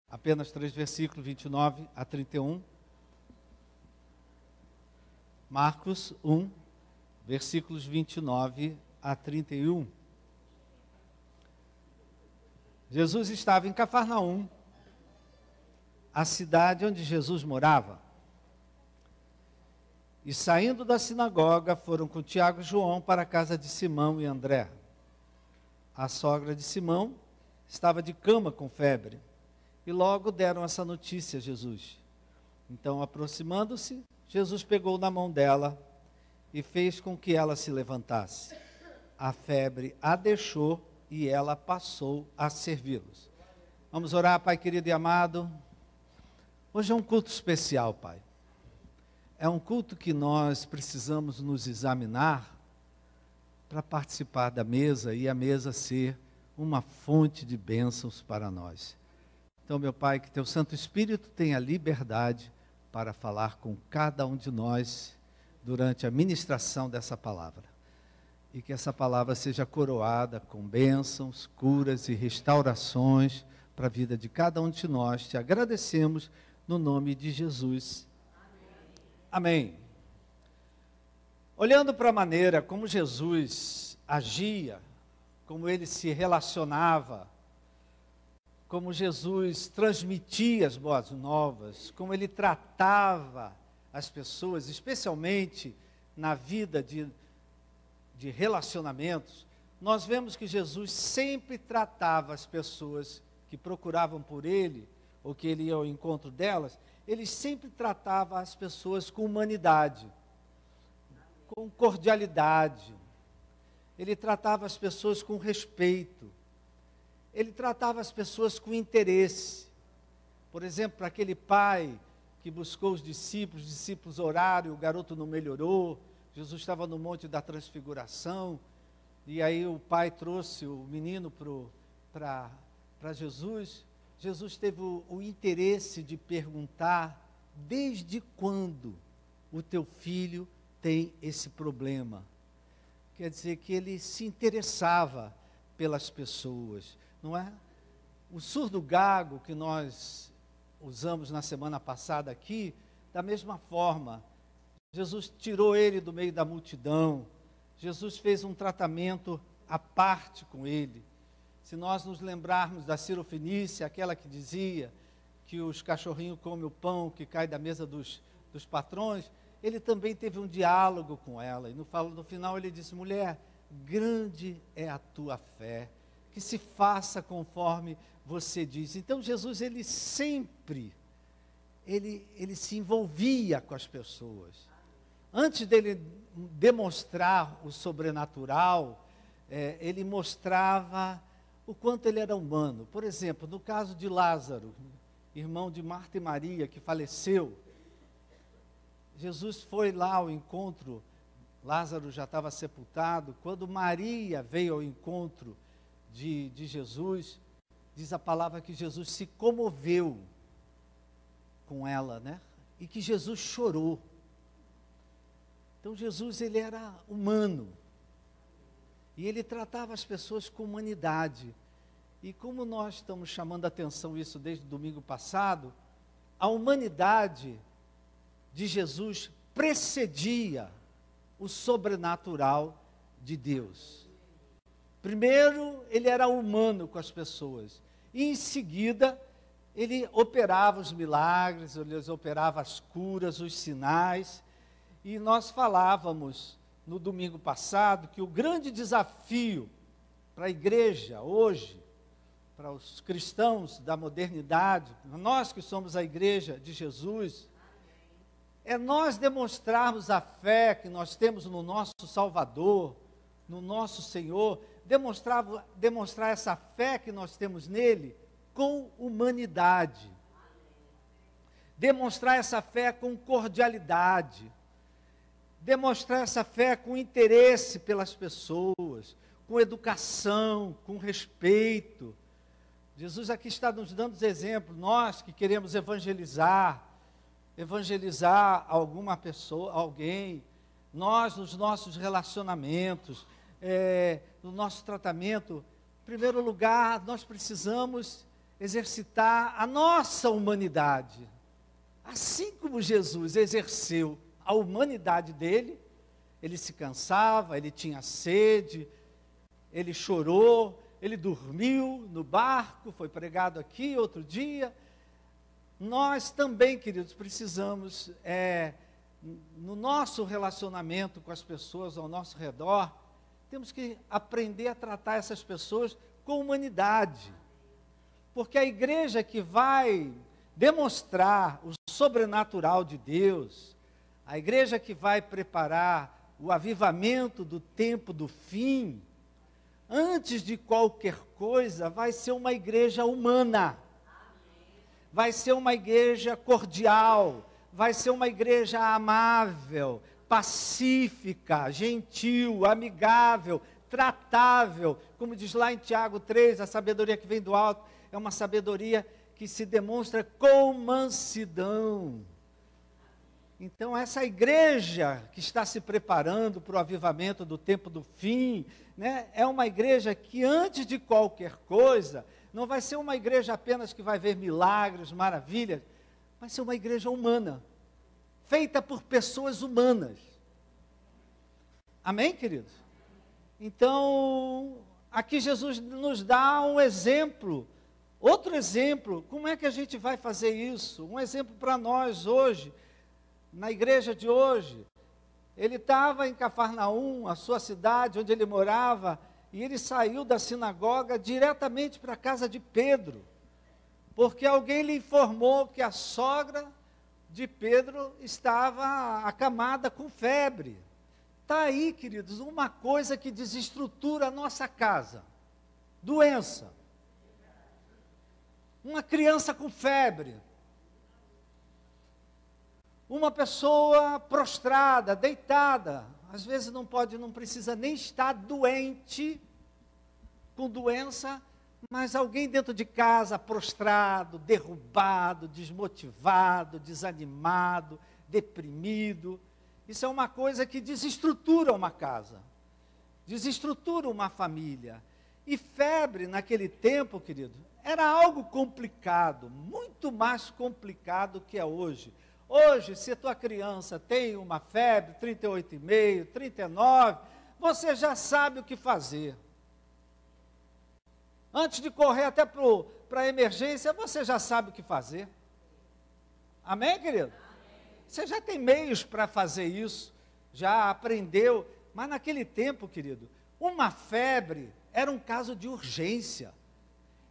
Apenas 3 versículos, 29 a 31. Marcos 1, versículos 29 a 31. Jesus estava em Cafarnaum, a cidade onde Jesus morava. E saindo da sinagoga, foram com Tiago e João para a casa de Simão e André. A sogra de Simão estava de cama com febre. E logo deram essa notícia a Jesus. Então, aproximando-se, Jesus pegou na mão dela e fez com que ela se levantasse. A febre a deixou e ela passou a servi-los. Vamos orar, Pai querido e amado. Hoje é um culto especial, Pai. É um culto que nós precisamos nos examinar para participar da mesa e a mesa ser uma fonte de bênçãos para nós. Então, meu Pai, que Teu Santo Espírito tenha liberdade para falar com cada um de nós durante a ministração dessa palavra. E que essa palavra seja coroada com bênçãos, curas e restaurações para a vida de cada um de nós. Te agradecemos no nome de Jesus. Amém. Olhando para a maneira como Jesus agia, como Ele se relacionava, como Jesus transmitia as boas novas, como Ele tratava as pessoas, especialmente na vida de relacionamentos, nós vemos que Jesus sempre tratava as pessoas que procuravam por Ele, ou que Ele ia ao encontro delas, Ele sempre tratava as pessoas com humanidade, com cordialidade. Ele tratava as pessoas com respeito. Ele tratava as pessoas com interesse. Por exemplo, para aquele pai que buscou os discípulos oraram, o garoto não melhorou, Jesus estava no Monte da Transfiguração, e aí o pai trouxe o menino para Jesus. Jesus teve o interesse de perguntar: desde quando o teu filho tem esse problema? Quer dizer que ele se interessava pelas pessoas, não é? O surdo gago que nós usamos na semana passada aqui, da mesma forma, Jesus tirou ele do meio da multidão, Jesus fez um tratamento à parte com ele. Se nós nos lembrarmos da Cirofenícia, aquela que dizia que os cachorrinhos comem o pão que cai da mesa dos patrões, ele também teve um diálogo com ela, e no final ele disse: mulher, grande é a tua fé, que se faça conforme você diz. Então Jesus, ele sempre, ele se envolvia com as pessoas. Antes dele demonstrar o sobrenatural, ele mostrava o quanto ele era humano. Por exemplo, no caso de Lázaro, irmão de Marta e Maria, que faleceu, Jesus foi lá ao encontro. Lázaro já estava sepultado. Quando Maria veio ao encontro de Jesus, diz a palavra que Jesus se comoveu com ela, né? E que Jesus chorou. Então Jesus, ele era humano. E ele tratava as pessoas com humanidade. E como nós estamos chamando a atenção isso desde o domingo passado, a humanidade de Jesus precedia o sobrenatural de Deus. Primeiro, ele era humano com as pessoas. E em seguida, ele operava os milagres, ele operava as curas, os sinais. E nós falávamos no domingo passado que o grande desafio para a igreja hoje, para os cristãos da modernidade, nós que somos a igreja de Jesus, é nós demonstrarmos a fé que nós temos no nosso Salvador, no nosso Senhor, demonstrar essa fé que nós temos nele com humanidade, demonstrar essa fé com cordialidade, demonstrar essa fé com interesse pelas pessoas, com educação, com respeito. Jesus aqui está nos dando exemplos, nós que queremos evangelizar alguma pessoa, alguém, nós nos nossos relacionamentos, no nosso tratamento, em primeiro lugar, nós precisamos exercitar a nossa humanidade. Assim como Jesus exerceu a humanidade dele, ele se cansava, ele tinha sede, ele chorou, ele dormiu no barco, foi pregado aqui outro dia. Nós também, queridos, precisamos, no nosso relacionamento com as pessoas ao nosso redor, temos que aprender a tratar essas pessoas com humanidade. Porque a igreja que vai demonstrar o sobrenatural de Deus, a igreja que vai preparar o avivamento do tempo do fim, antes de qualquer coisa, vai ser uma igreja humana, vai ser uma igreja cordial, vai ser uma igreja amável, pacífica, gentil, amigável, tratável, como diz lá em Tiago 3, a sabedoria que vem do alto, é uma sabedoria que se demonstra com mansidão. Então essa igreja que está se preparando para o avivamento do tempo do fim, né, é uma igreja que antes de qualquer coisa, não vai ser uma igreja apenas que vai ver milagres, maravilhas, vai ser uma igreja humana, feita por pessoas humanas. Amém, queridos? Então, aqui Jesus nos dá um exemplo, outro exemplo. Como é que a gente vai fazer isso? Um exemplo para nós hoje, na igreja de hoje. Ele estava em Cafarnaum, a sua cidade, onde ele morava, e ele saiu da sinagoga diretamente para a casa de Pedro, porque alguém lhe informou que a sogra de Pedro estava acamada com febre. Está aí, queridos, uma coisa que desestrutura a nossa casa: doença. Uma criança com febre. Uma pessoa prostrada, deitada. Às vezes não precisa nem estar doente, com doença, mas alguém dentro de casa prostrado, derrubado, desmotivado, desanimado, deprimido. Isso é uma coisa que desestrutura uma casa, desestrutura uma família. E febre naquele tempo, querido, era algo complicado, muito mais complicado que é hoje. Hoje, se a tua criança tem uma febre, 38,5, 39, você já sabe o que fazer. Antes de correr até para a emergência, você já sabe o que fazer. Amém, querido? Você já tem meios para fazer isso, já aprendeu. Mas naquele tempo, querido, uma febre era um caso de urgência.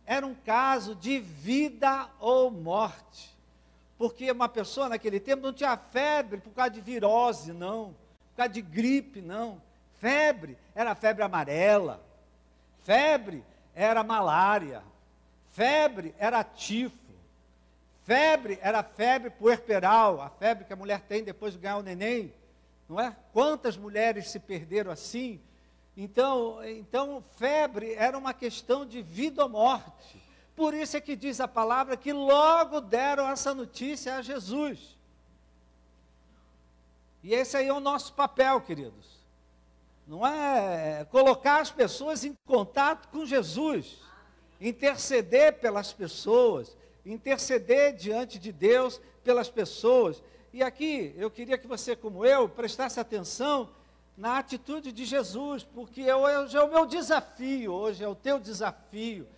Era um caso de vida ou morte. Porque uma pessoa naquele tempo não tinha febre por causa de virose, não. Por causa de gripe, não. Febre era febre amarela. Febre era malária. Febre era tifo. Febre era febre puerperal, a febre que a mulher tem depois de ganhar o neném, não é? Quantas mulheres se perderam assim? Então, febre era uma questão de vida ou morte. Por isso é que diz a palavra que logo deram essa notícia a Jesus. E esse aí é o nosso papel, queridos. Não é colocar as pessoas em contato com Jesus, interceder pelas pessoas, interceder diante de Deus pelas pessoas. E aqui, eu queria que você, como eu, prestasse atenção na atitude de Jesus, porque hoje é o meu desafio, hoje é o teu desafio,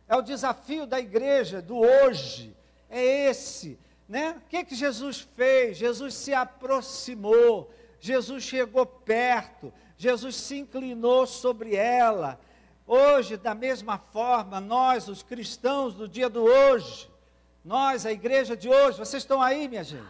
é o desafio da igreja, do hoje, é esse, né? O que Jesus fez? Jesus se aproximou, Jesus chegou perto, Jesus se inclinou sobre ela. Hoje, da mesma forma, nós, os cristãos do dia do hoje, nós, a igreja de hoje, vocês estão aí, minha gente?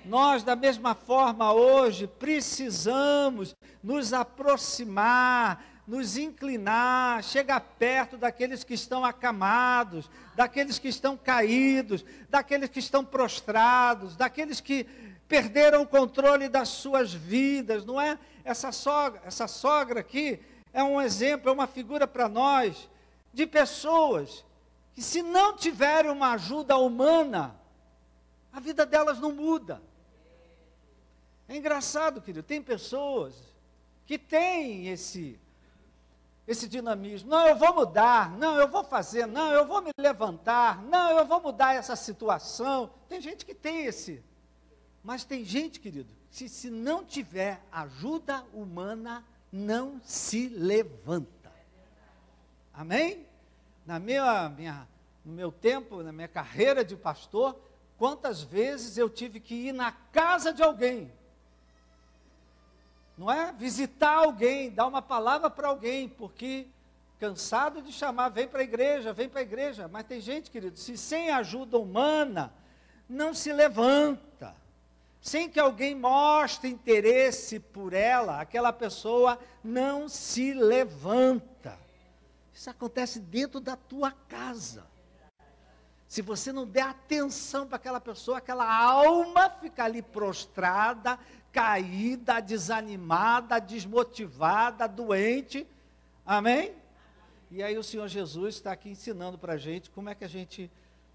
Nós, da mesma forma, hoje, precisamos nos aproximar, nos inclinar, chegar perto daqueles que estão acamados, daqueles que estão caídos, daqueles que estão prostrados, daqueles que perderam o controle das suas vidas, não é? Essa sogra aqui é um exemplo, é uma figura para nós, de pessoas que, se não tiverem uma ajuda humana, a vida delas não muda. É engraçado, querido, tem pessoas que têm esse dinamismo. Não, eu vou mudar, não, eu vou fazer, não, eu vou me levantar, não, eu vou mudar essa situação. Tem gente que tem esse. Mas tem gente, querido, que se não tiver ajuda humana, não se levanta. Amém? No meu tempo, na minha carreira de pastor, quantas vezes eu tive que ir na casa de alguém, não é? Visitar alguém, dar uma palavra para alguém, porque cansado de chamar, vem para a igreja, mas tem gente, querido, se sem ajuda humana, não se levanta, sem que alguém mostre interesse por ela, aquela pessoa não se levanta. Isso acontece dentro da tua casa. Se você não der atenção para aquela pessoa, aquela alma fica ali prostrada, caída, desanimada, desmotivada, doente. Amém? E aí o Senhor Jesus está aqui ensinando para a gente como é que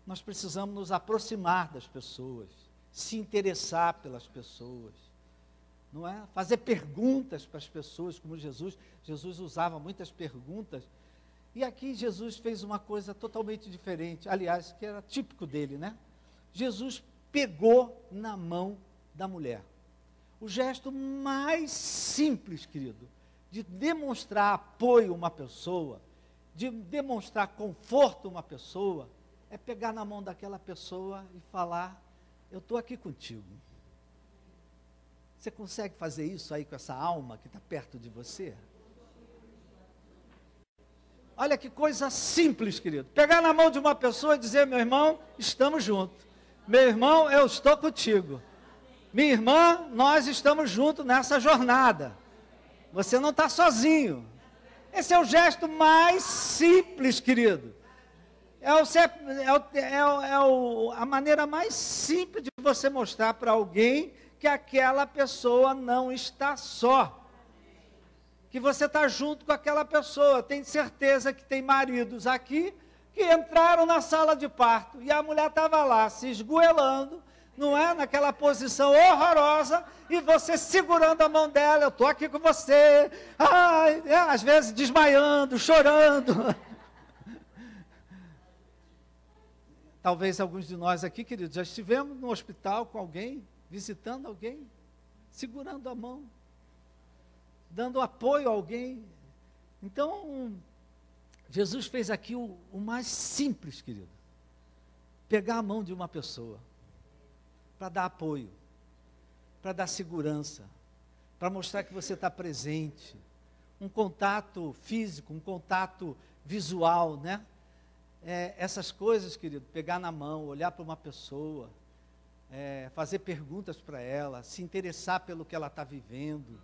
nós precisamos nos aproximar das pessoas, se interessar pelas pessoas, não é? Fazer perguntas para as pessoas, como Jesus usava muitas perguntas. E aqui Jesus fez uma coisa totalmente diferente, aliás, que era típico dele, né? Jesus pegou na mão da mulher. O gesto mais simples, querido, de demonstrar apoio a uma pessoa, de demonstrar conforto a uma pessoa, é pegar na mão daquela pessoa e falar: eu estou aqui contigo. Você consegue fazer isso aí com essa alma que está perto de você? Olha que coisa simples, querido. Pegar na mão de uma pessoa e dizer: meu irmão, estamos juntos. Meu irmão, eu estou contigo. Minha irmã, nós estamos juntos nessa jornada. Você não está sozinho. Esse é o gesto mais simples, querido. A maneira mais simples de você mostrar para alguém que aquela pessoa não está só. Que você está junto com aquela pessoa. Tenho certeza que tem maridos aqui que entraram na sala de parto e a mulher estava lá se esgoelando, não é? Naquela posição horrorosa, e você segurando a mão dela: eu estou aqui com você. Ai, às vezes desmaiando, chorando. Talvez alguns de nós aqui, queridos, já estivemos no hospital com alguém, visitando alguém, segurando a mão, dando apoio a alguém. Então, Jesus fez aqui o mais simples, querido. Pegar a mão de uma pessoa, para dar apoio, para dar segurança, para mostrar que você está presente. Um contato físico, um contato visual, né? Essas coisas, querido, pegar na mão, olhar para uma pessoa, fazer perguntas para ela, se interessar pelo que ela está vivendo.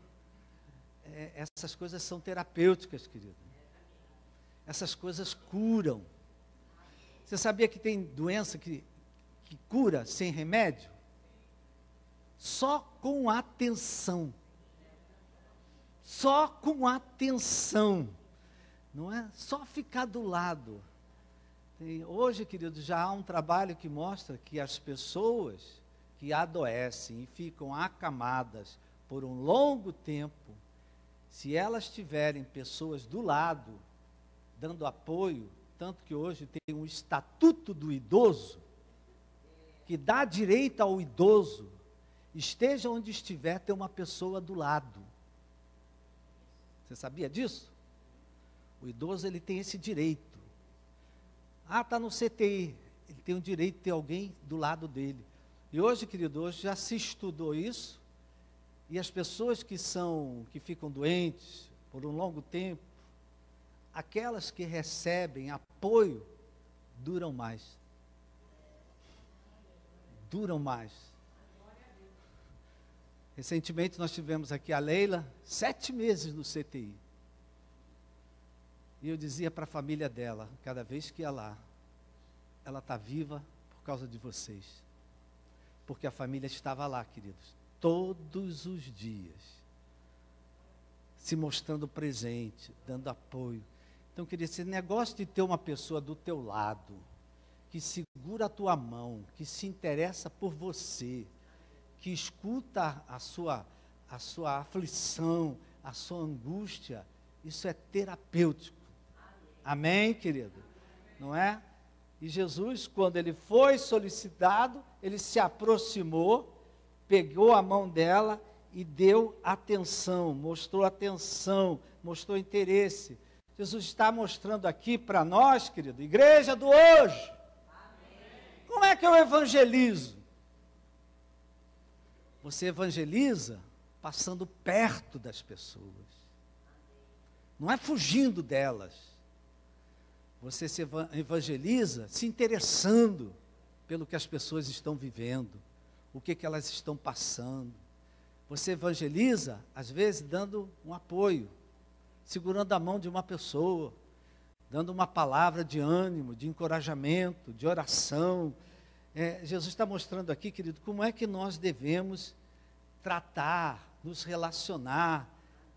Essas coisas são terapêuticas, querido. Essas coisas curam. Você sabia que tem doença que cura sem remédio? Só com atenção. Só com atenção. Não é? Só ficar do lado. Hoje, querido, já há um trabalho que mostra que as pessoas que adoecem e ficam acamadas por um longo tempo, se elas tiverem pessoas do lado, dando apoio, tanto que hoje tem um estatuto do idoso, que dá direito ao idoso, esteja onde estiver, ter uma pessoa do lado. Você sabia disso? O idoso, ele tem esse direito. Está no CTI, ele tem o direito de ter alguém do lado dele. E hoje, querido, hoje já se estudou isso, e as pessoas que ficam doentes por um longo tempo, aquelas que recebem apoio, duram mais. Duram mais. Recentemente nós tivemos aqui a Leila, 7 meses no CTI. E eu dizia para a família dela, cada vez que ia lá, ela está viva por causa de vocês. Porque a família estava lá, queridos, todos os dias, se mostrando presente, dando apoio. Então, querido, esse negócio de ter uma pessoa do teu lado, que segura a tua mão, que se interessa por você, que escuta a sua aflição, a sua angústia, Isso é terapêutico. Amém, querido? Não é? E Jesus, quando ele foi solicitado, ele se aproximou, pegou a mão dela e deu atenção, mostrou interesse. Jesus está mostrando aqui para nós, querido, igreja do hoje. Amém. Como é que eu evangelizo? Você evangeliza passando perto das pessoas. Não é fugindo delas. Você se evangeliza se interessando pelo que as pessoas estão vivendo, o que elas estão passando. Você evangeliza, às vezes, dando um apoio, segurando a mão de uma pessoa, dando uma palavra de ânimo, de encorajamento, de oração. Jesus está mostrando aqui, querido, como é que nós devemos tratar, nos relacionar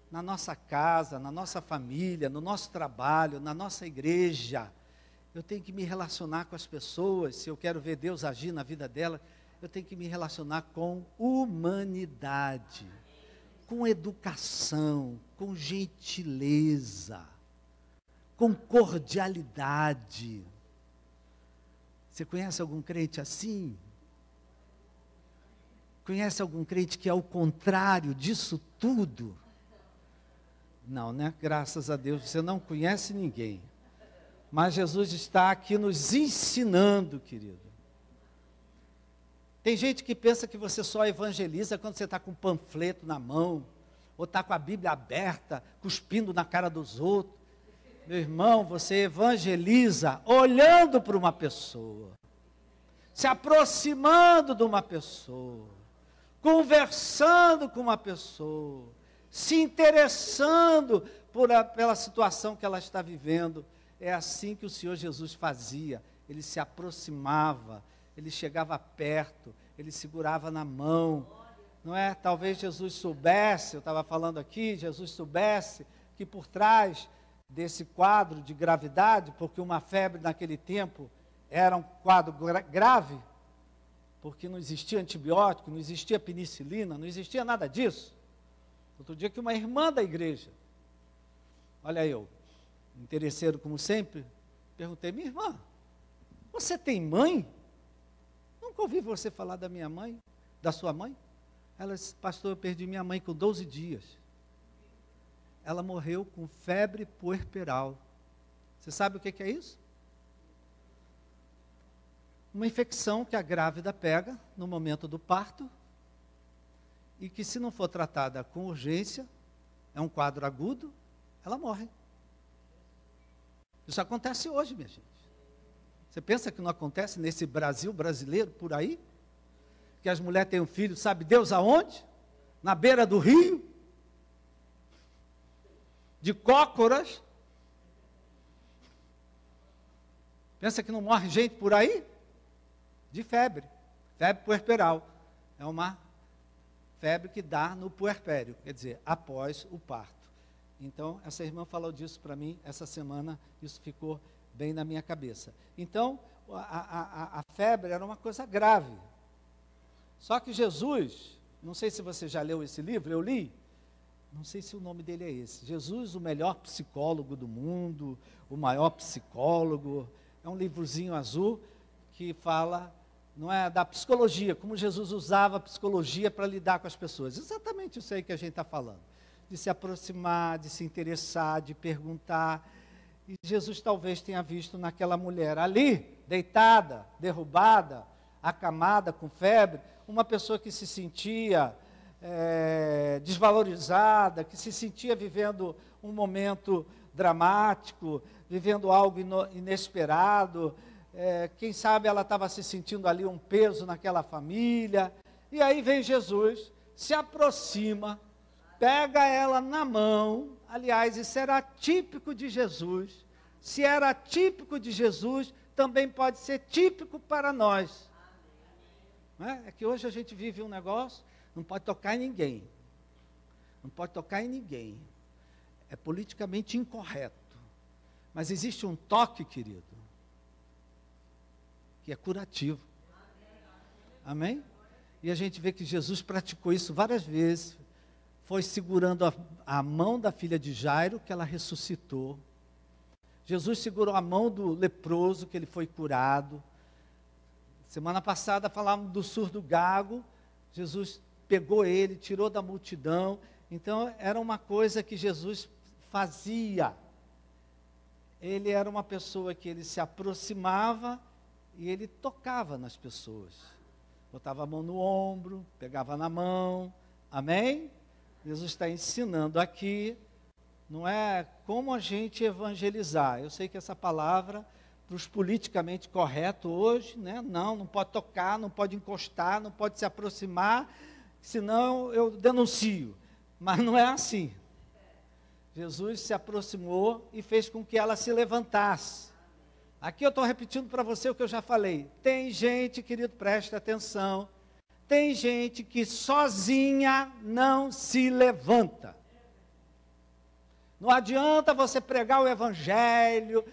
na nossa casa, na nossa família, no nosso trabalho, na nossa igreja. Eu tenho que me relacionar com as pessoas, se eu quero ver Deus agir na vida dela, eu tenho que me relacionar com humanidade, com educação, com gentileza, com cordialidade. Você conhece algum crente assim? Conhece algum crente que é o contrário disso tudo? Não, né? Graças a Deus, você não conhece ninguém. Mas Jesus está aqui nos ensinando, querido. Tem gente que pensa que você só evangeliza quando você está com um panfleto na mão, ou está com a Bíblia aberta, cuspindo na cara dos outros. Meu irmão, você evangeliza olhando para uma pessoa, se aproximando de uma pessoa, conversando com uma pessoa, se interessando pela situação que ela está vivendo. É assim que o Senhor Jesus fazia. Ele se aproximava, ele chegava perto, ele segurava na mão. Não é? Talvez Jesus soubesse, eu estava falando aqui, Jesus soubesse que por trás desse quadro de gravidade, porque uma febre naquele tempo era um quadro grave, porque não existia antibiótico, não existia penicilina, não existia nada disso. Outro dia que uma irmã da igreja, olha eu, interesseiro como sempre, perguntei, minha irmã, você tem mãe? Nunca ouvi você falar da minha mãe, da sua mãe. Ela disse, pastor, eu perdi minha mãe com 12 dias. Ela morreu com febre puerperal. Você sabe o que é isso? Uma infecção que a grávida pega no momento do parto, e que se não for tratada com urgência, é um quadro agudo, ela morre. Isso acontece hoje, minha gente. Você pensa que não acontece nesse Brasil brasileiro, por aí? Que as mulheres têm um filho, sabe Deus aonde? Na beira do rio? De cócoras? Pensa que não morre gente por aí? De febre. Febre puerperal. É uma febre que dá no puerpério, quer dizer, após o parto. Então, essa irmã falou disso para mim essa semana, isso ficou bem na minha cabeça. Então, a febre era uma coisa grave. Só que Jesus, não sei se você já leu esse livro, eu li, não sei se o nome dele é esse, Jesus, o melhor psicólogo do mundo, o maior psicólogo, é um livrozinho azul que fala, não é, da psicologia, como Jesus usava a psicologia para lidar com as pessoas. Exatamente isso aí que a gente está falando. De se aproximar, de se interessar, de perguntar. E Jesus talvez tenha visto naquela mulher ali, deitada, derrubada, acamada, com febre, uma pessoa que se sentia desvalorizada, que se sentia vivendo um momento dramático, vivendo algo inesperado. Quem sabe ela estava se sentindo ali um peso naquela família. E aí vem Jesus, se aproxima, pega ela na mão. Aliás, isso era típico de Jesus. Se era típico de Jesus, também pode ser típico para nós. É que hoje a gente vive um negócio, não pode tocar em ninguém. Não pode tocar em ninguém. É politicamente incorreto. Mas existe um toque, querido, que é curativo. Amém? E a gente vê que Jesus praticou isso várias vezes. foi segurando a mão da filha de Jairo, que ela ressuscitou. Jesus segurou a mão do leproso, que ele foi curado. Semana passada falávamos do surdo gago. Jesus pegou ele, tirou da multidão. Então era uma coisa que Jesus fazia. Ele era uma pessoa que ele se aproximava e ele tocava nas pessoas. Botava a mão no ombro, pegava na mão. Amém? Jesus está ensinando aqui, não é como a gente evangelizar. Eu sei que essa palavra, para os politicamente corretos hoje, né? Não pode tocar, não pode encostar, não pode se aproximar, senão eu denuncio. Mas não é assim. Jesus se aproximou e fez com que ela se levantasse. Aqui eu estou repetindo para você o que eu já falei. Tem gente, querido, preste atenção, tem gente que sozinha não se levanta. Não adianta você pregar o evangelho,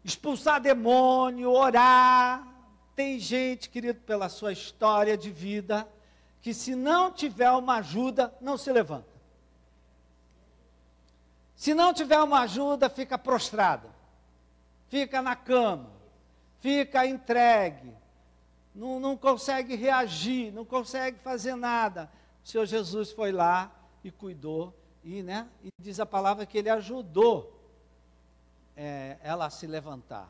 expulsar demônio, orar. Tem gente, querido, pela sua história de vida, que se não tiver uma ajuda, não se levanta. Se não tiver uma ajuda, fica prostrada, fica na cama, fica entregue, não consegue reagir, não consegue fazer nada. O Senhor Jesus foi lá e cuidou, e diz a palavra que Ele ajudou ela a se levantar.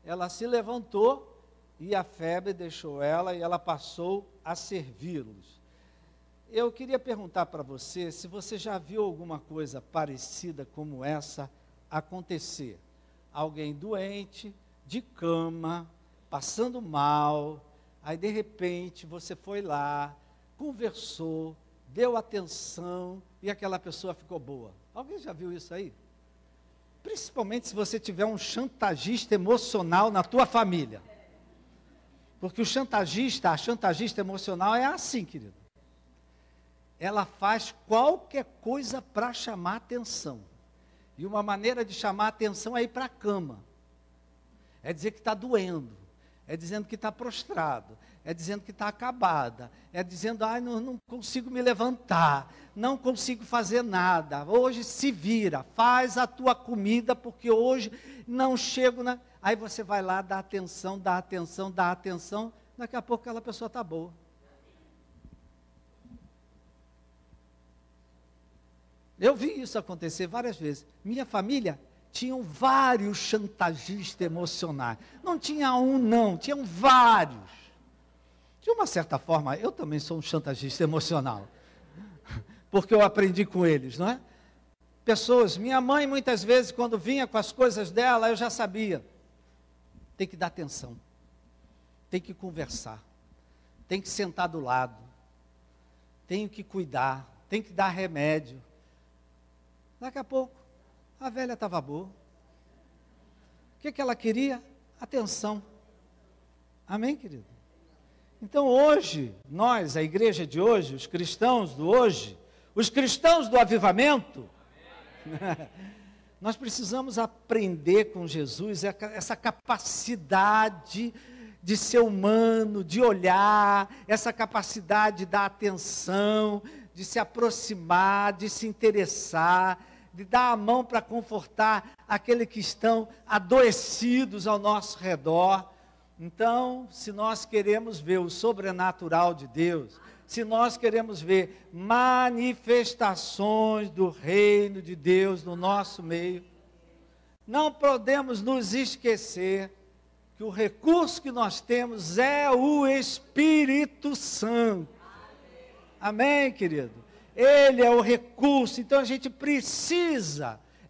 Ela se levantou e a febre deixou ela e ela passou a servi-los. Eu queria perguntar para você se você já viu alguma coisa parecida como essa acontecer. Alguém doente, de cama, passando mal, aí de repente você foi lá, conversou, deu atenção e aquela pessoa ficou boa. Alguém já viu isso aí? Principalmente se você tiver um chantagista emocional na tua família. Porque a chantagista emocional é assim, querido. Ela faz qualquer coisa para chamar atenção. E uma maneira de chamar atenção é ir para a cama. É dizer que está doendo. É dizendo que está prostrado. É dizendo que está acabada. É dizendo, não consigo me levantar. Não consigo fazer nada. Hoje se vira. Faz a tua comida, porque hoje não chego na... Aí você vai lá, dá atenção, dá atenção, dá atenção. Daqui a pouco aquela pessoa está boa. Eu vi isso acontecer várias vezes. Minha família tinham vários chantagistas emocionais. Não tinha um, não, tinham vários. De uma certa forma, eu também sou um chantagista emocional. Porque eu aprendi com eles, não é? Pessoas, minha mãe muitas vezes, quando vinha com as coisas dela, eu já sabia. Tem que dar atenção. Tem que conversar. Tem que sentar do lado. Tenho que cuidar. Tem que dar remédio. Daqui a pouco, a velha estava boa. O que ela queria? Atenção. Amém, querido? Então hoje, nós, a igreja de hoje, os cristãos do hoje, os cristãos do avivamento, nós precisamos aprender com Jesus essa capacidade de ser humano, de olhar, essa capacidade de dar atenção, de se aproximar, de se interessar, de dar a mão para confortar aqueles que estão adoecidos ao nosso redor. Então, se nós queremos ver o sobrenatural de Deus, se nós queremos ver manifestações do reino de Deus no nosso meio, não podemos nos esquecer que o recurso que nós temos é o Espírito Santo. Amém, querido? Ele é o recurso, então a gente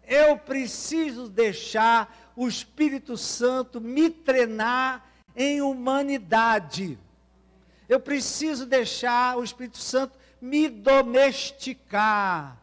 eu preciso deixar o Espírito Santo me treinar em humanidade. Eu preciso deixar o Espírito Santo me domesticar,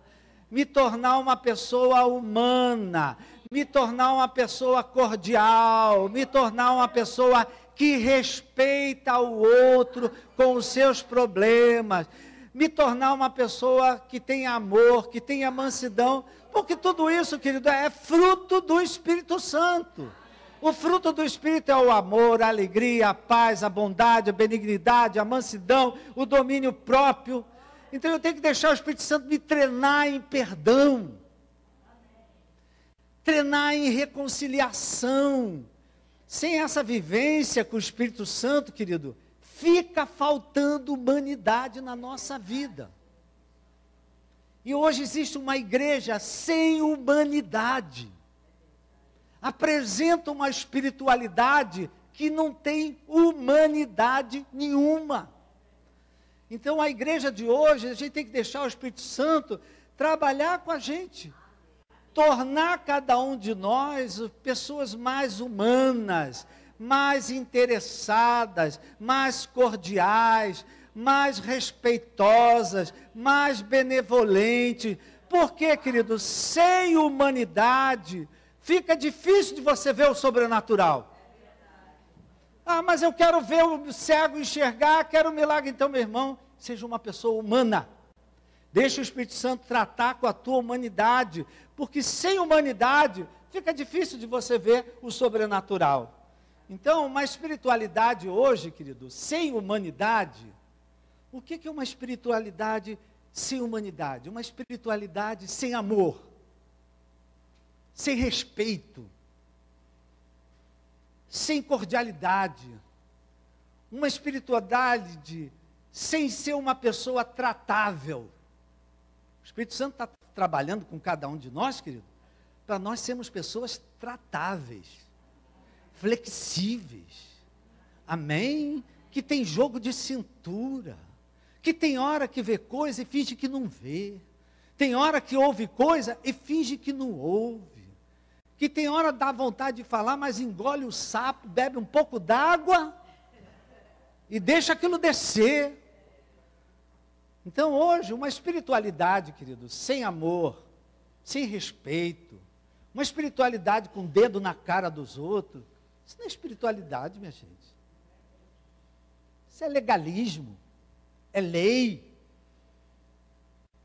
me tornar uma pessoa humana, me tornar uma pessoa cordial, me tornar uma pessoa que respeita o outro com os seus problemas, me tornar uma pessoa que tem amor, que tenha mansidão, porque tudo isso, querido, é fruto do Espírito Santo. O fruto do Espírito é o amor, a alegria, a paz, a bondade, a benignidade, a mansidão, o domínio próprio. Então eu tenho que deixar o Espírito Santo me treinar em perdão, treinar em reconciliação. Sem essa vivência com o Espírito Santo, querido, fica faltando humanidade na nossa vida. E hoje existe uma igreja sem humanidade. Apresenta uma espiritualidade que não tem humanidade nenhuma. Então a igreja de hoje, a gente tem que deixar o Espírito Santo trabalhar com a gente. Tornar cada um de nós pessoas mais humanas, mais interessadas, mais cordiais, mais respeitosas, mais benevolentes. Porque, querido, sem humanidade, fica difícil de você ver o sobrenatural. Ah, mas eu quero ver o cego enxergar, quero um milagre. Então, meu irmão, seja uma pessoa humana. Deixa o Espírito Santo tratar com a tua humanidade, porque sem humanidade fica difícil de você ver o sobrenatural. Então, uma espiritualidade hoje, querido, sem humanidade, o que é uma espiritualidade sem humanidade? Uma espiritualidade sem amor, sem respeito, sem cordialidade, uma espiritualidade sem ser uma pessoa tratável. O Espírito Santo está trabalhando com cada um de nós, querido, para nós sermos pessoas tratáveis, flexíveis, amém? Que tem jogo de cintura, que tem hora que vê coisa e finge que não vê, tem hora que ouve coisa e finge que não ouve, que tem hora dá vontade de falar, mas engole o sapo, bebe um pouco d'água e deixa aquilo descer. Então hoje, uma espiritualidade, querido, sem amor, sem respeito, uma espiritualidade com o dedo na cara dos outros, isso não é espiritualidade, minha gente. Isso é legalismo, é lei,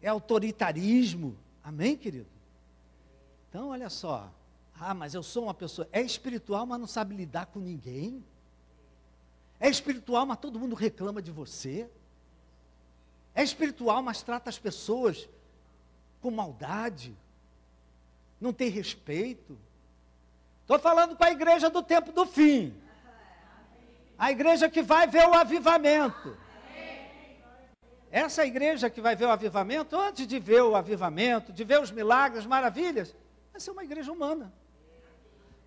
é autoritarismo. Amém, querido? Então, olha só. Ah, mas eu sou uma pessoa, é espiritual, mas não sabe lidar com ninguém. É espiritual, mas todo mundo reclama de você. É espiritual, mas trata as pessoas com maldade. Não tem respeito. Estou falando com a igreja do tempo do fim. A igreja que vai ver o avivamento. Essa igreja que vai ver o avivamento, antes de ver o avivamento, de ver os milagres, as maravilhas, vai ser uma igreja humana.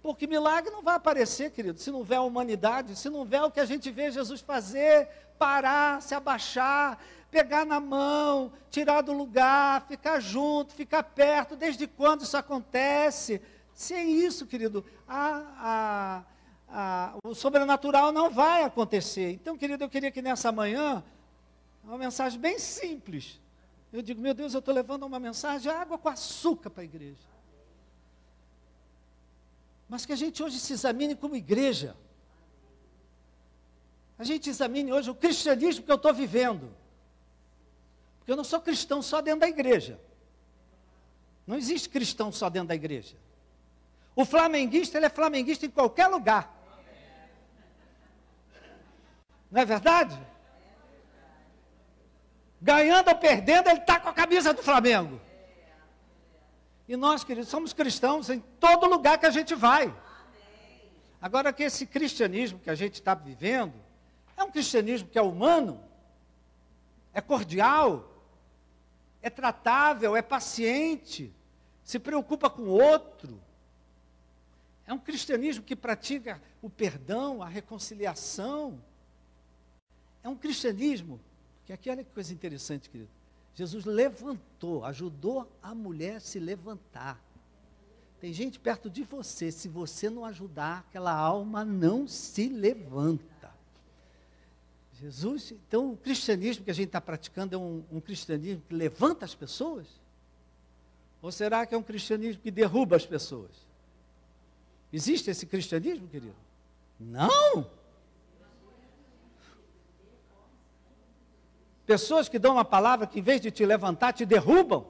Porque milagre não vai aparecer, querido, se não houver humanidade, se não houver o que a gente vê Jesus fazer, parar, se abaixar, pegar na mão, tirar do lugar, ficar junto, ficar perto. Desde quando isso acontece? Sem isso, querido, o sobrenatural não vai acontecer. Então, querido, eu queria que nessa manhã, uma mensagem bem simples. Eu digo, meu Deus, eu estou levando uma mensagem de água com açúcar para a igreja. Mas que a gente hoje se examine como igreja. A gente examine hoje o cristianismo que eu estou vivendo. Porque eu não sou cristão só dentro da igreja. Não existe cristão só dentro da igreja. O flamenguista, ele é flamenguista em qualquer lugar. Não é verdade? Ganhando ou perdendo, ele está com a camisa do Flamengo. E nós, queridos, somos cristãos em todo lugar que a gente vai. Agora que esse cristianismo que a gente está vivendo, é um cristianismo que é humano, é cordial, é tratável, é paciente, se preocupa com o outro. É um cristianismo que pratica o perdão, a reconciliação. É um cristianismo, que aqui olha que coisa interessante, querido. Jesus levantou, ajudou a mulher a se levantar. Tem gente perto de você, se você não ajudar, aquela alma não se levanta. Jesus, então o cristianismo que a gente está praticando é um cristianismo que levanta as pessoas? Ou será que é um cristianismo que derruba as pessoas? Existe esse cristianismo, querido? Não! Pessoas que dão uma palavra que, em vez de te levantar, te derrubam.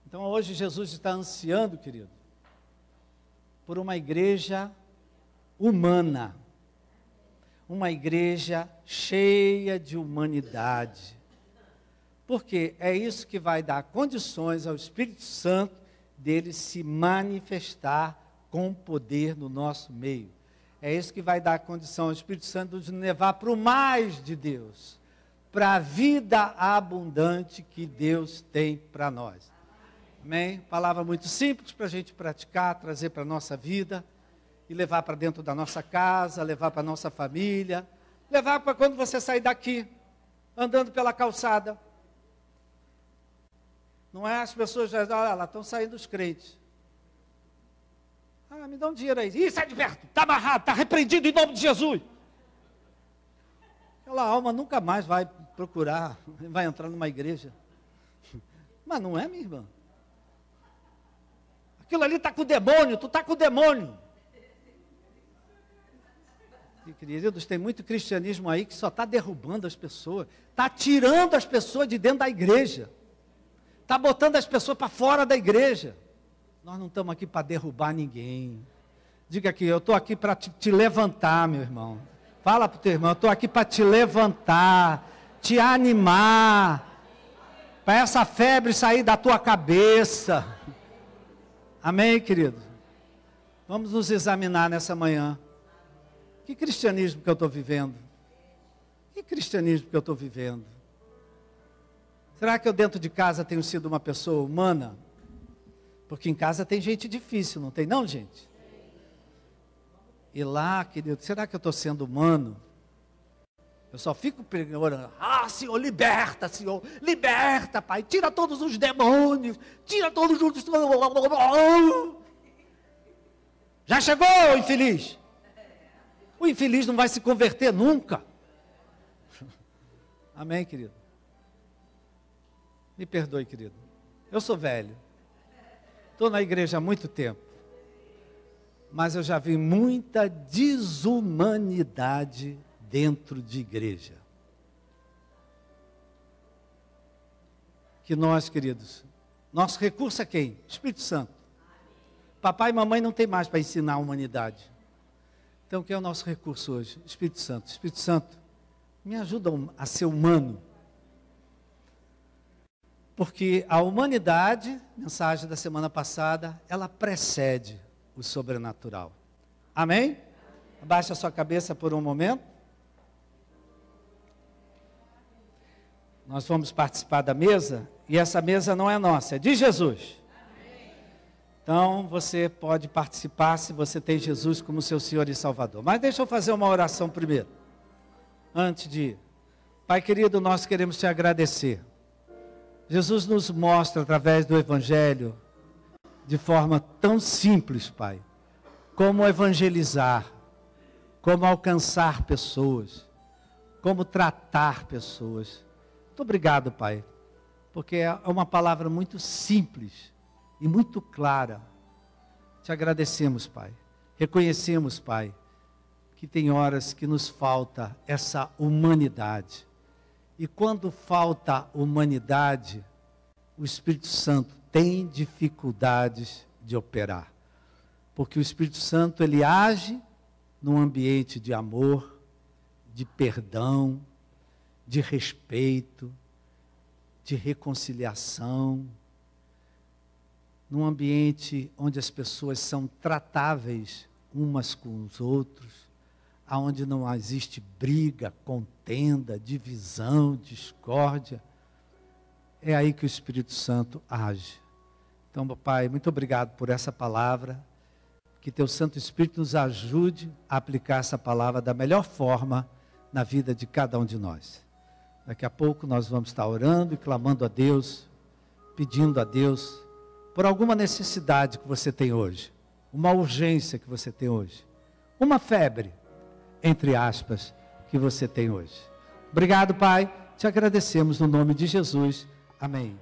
Então, hoje, Jesus está ansiando, querido, por uma igreja humana. uma igreja cheia de humanidade. Porque é isso que vai dar condições ao Espírito Santo dele se manifestar com poder no nosso meio. É isso que vai dar condição ao Espírito Santo de nos levar para o mais de Deus, para a vida abundante que Deus tem para nós. Amém? Palavra muito simples para a gente praticar, trazer para a nossa vida e levar para dentro da nossa casa, levar para a nossa família, levar para quando você sair daqui, andando pela calçada. Não é as pessoas já, olha lá, estão saindo os crentes. Ah, me dá um dinheiro aí. Ih, sai de perto, está amarrado, está repreendido em nome de Jesus. Aquela alma nunca mais vai procurar, vai entrar numa igreja. Mas não é, minha irmã? Aquilo ali está com o demônio, tu está com o demônio. E, queridos, tem muito cristianismo aí que só está derrubando as pessoas, está tirando as pessoas de dentro da igreja, está botando as pessoas para fora da igreja. Nós não estamos aqui para derrubar ninguém. Diga aqui, eu estou aqui para te levantar, meu irmão. Fala para o teu irmão, eu estou aqui para te levantar, te animar, para essa febre sair da tua cabeça. Amém, querido? Vamos nos examinar nessa manhã. Que cristianismo que eu estou vivendo? Que cristianismo que eu estou vivendo? Será que eu dentro de casa tenho sido uma pessoa humana? Porque em casa tem gente difícil, não tem não, gente? E lá, querido, será que eu estou sendo humano? Eu só fico orando, Senhor, liberta, Pai, tira todos os demônios, tira todos os... Já chegou, infeliz? O infeliz não vai se converter nunca. Amém, querido? Me perdoe, querido. Eu sou velho. Estou na igreja há muito tempo. Mas eu já vi muita desumanidade dentro de igreja. Que nós, queridos, nosso recurso é quem? Espírito Santo. Papai e mamãe não tem mais para ensinar a humanidade. Então, o que é o nosso recurso hoje? Espírito Santo. Espírito Santo, me ajuda a ser humano. Porque a humanidade, mensagem da semana passada, ela precede o sobrenatural. Amém? Abaixa a sua cabeça por um momento. Nós vamos participar da mesa, e essa mesa não é nossa, é de Jesus. Então, você pode participar se você tem Jesus como seu Senhor e Salvador. Mas deixa eu fazer uma oração primeiro, antes de ir. Pai querido, nós queremos te agradecer. Jesus nos mostra através do Evangelho, de forma tão simples, Pai, como evangelizar, como alcançar pessoas, como tratar pessoas. Muito obrigado, Pai, porque é uma palavra muito simples e muito clara. Te agradecemos, Pai. Reconhecemos, Pai, que tem horas que nos falta essa humanidade. E quando falta humanidade, o Espírito Santo tem dificuldades de operar. Porque o Espírito Santo, ele age num ambiente de amor, de perdão, de respeito, de reconciliação, num ambiente onde as pessoas são tratáveis umas com os outros, aonde não existe briga, contenda, divisão, discórdia. É aí que o Espírito Santo age. Então, Pai, muito obrigado por essa palavra. Que teu Santo Espírito nos ajude a aplicar essa palavra da melhor forma na vida de cada um de nós. Daqui a pouco nós vamos estar orando e clamando a Deus, pedindo a Deus por alguma necessidade que você tem hoje, uma urgência que você tem hoje, uma febre, entre aspas, que você tem hoje. Obrigado, Pai, te agradecemos no nome de Jesus. Amém.